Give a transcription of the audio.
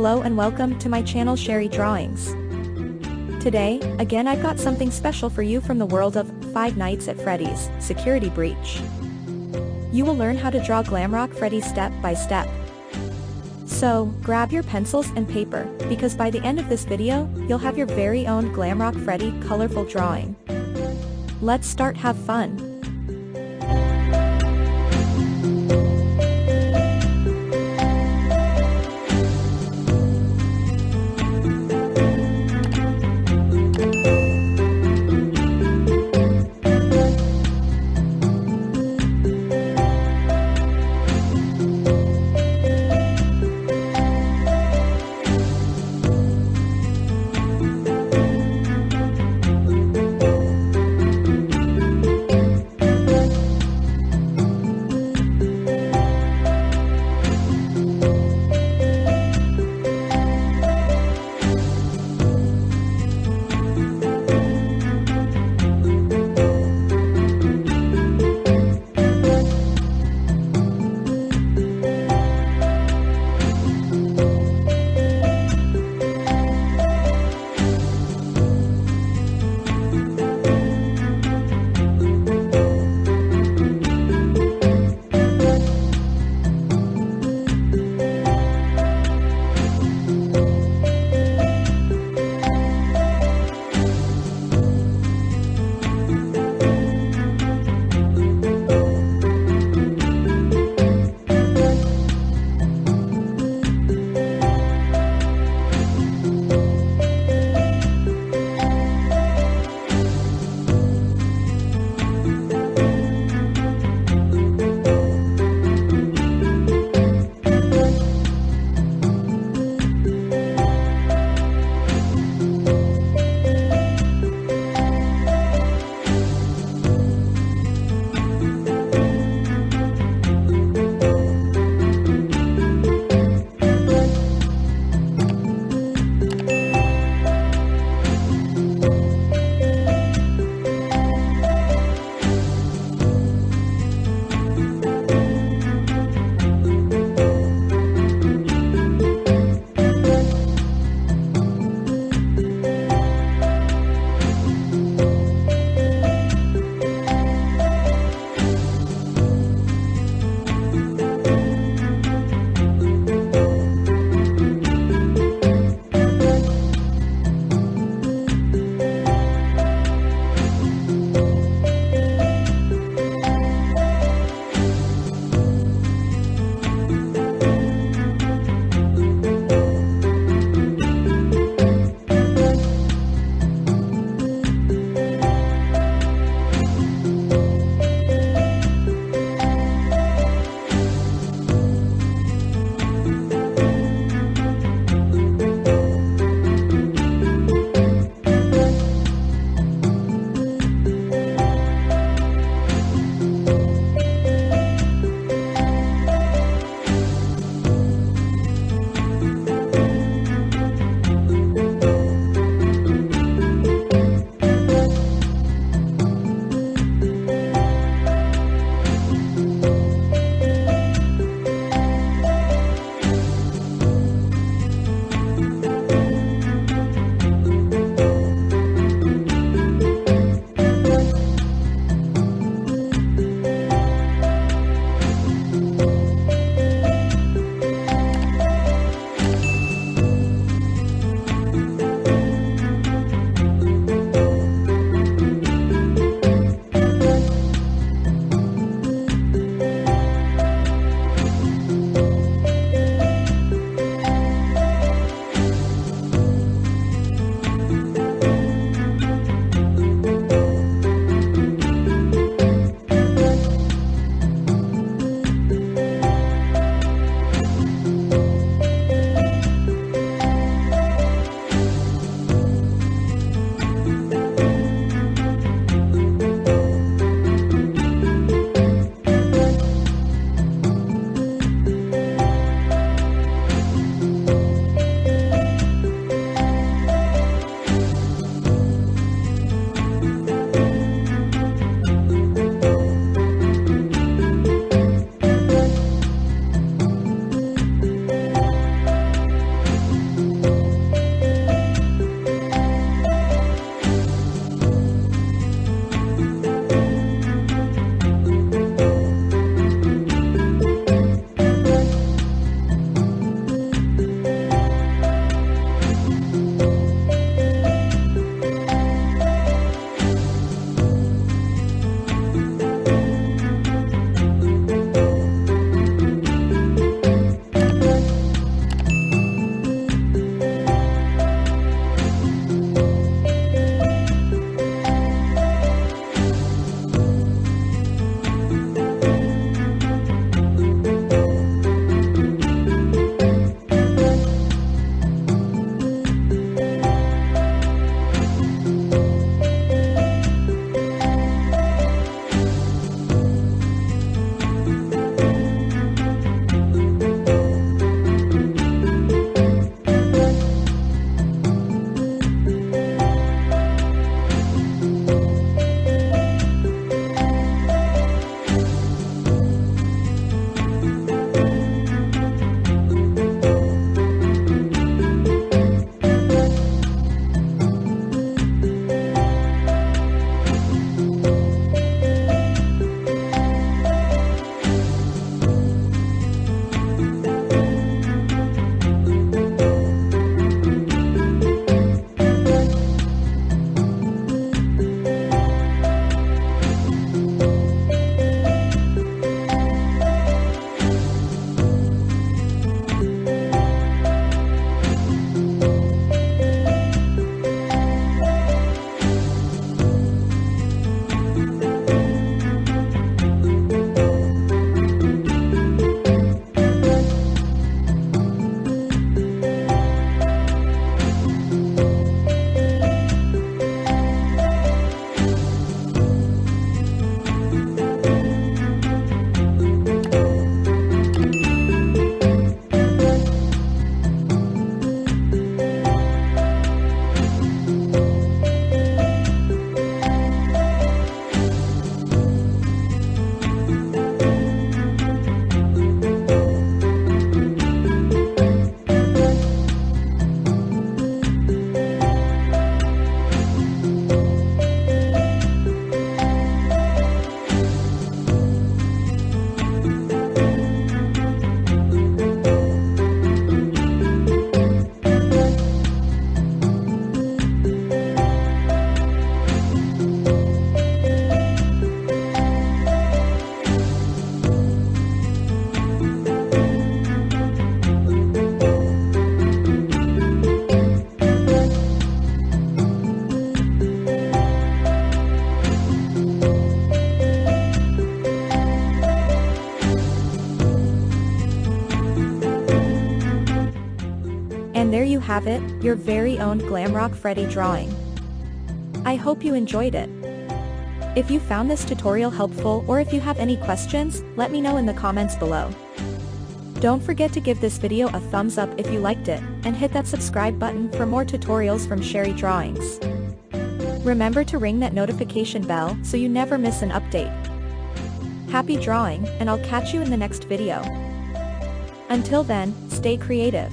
Hello and welcome to my channel Sherry Drawings. Today, again I've got something special for you from the world of Five Nights at Freddy's Security Breach. You will learn how to draw Glamrock Freddy step by step. So, grab your pencils and paper, because by the end of this video, you'll have your very own Glamrock Freddy colorful drawing. Let's start have fun. have it, your very own Glamrock Freddy drawing. I hope you enjoyed it. If you found this tutorial helpful or if you have any questions, let me know in the comments below. Don't forget to give this video a thumbs up if you liked it, and hit that subscribe button for more tutorials from Sherry Drawings. Remember to ring that notification bell so you never miss an update. Happy drawing, and I'll catch you in the next video. Until then, stay creative.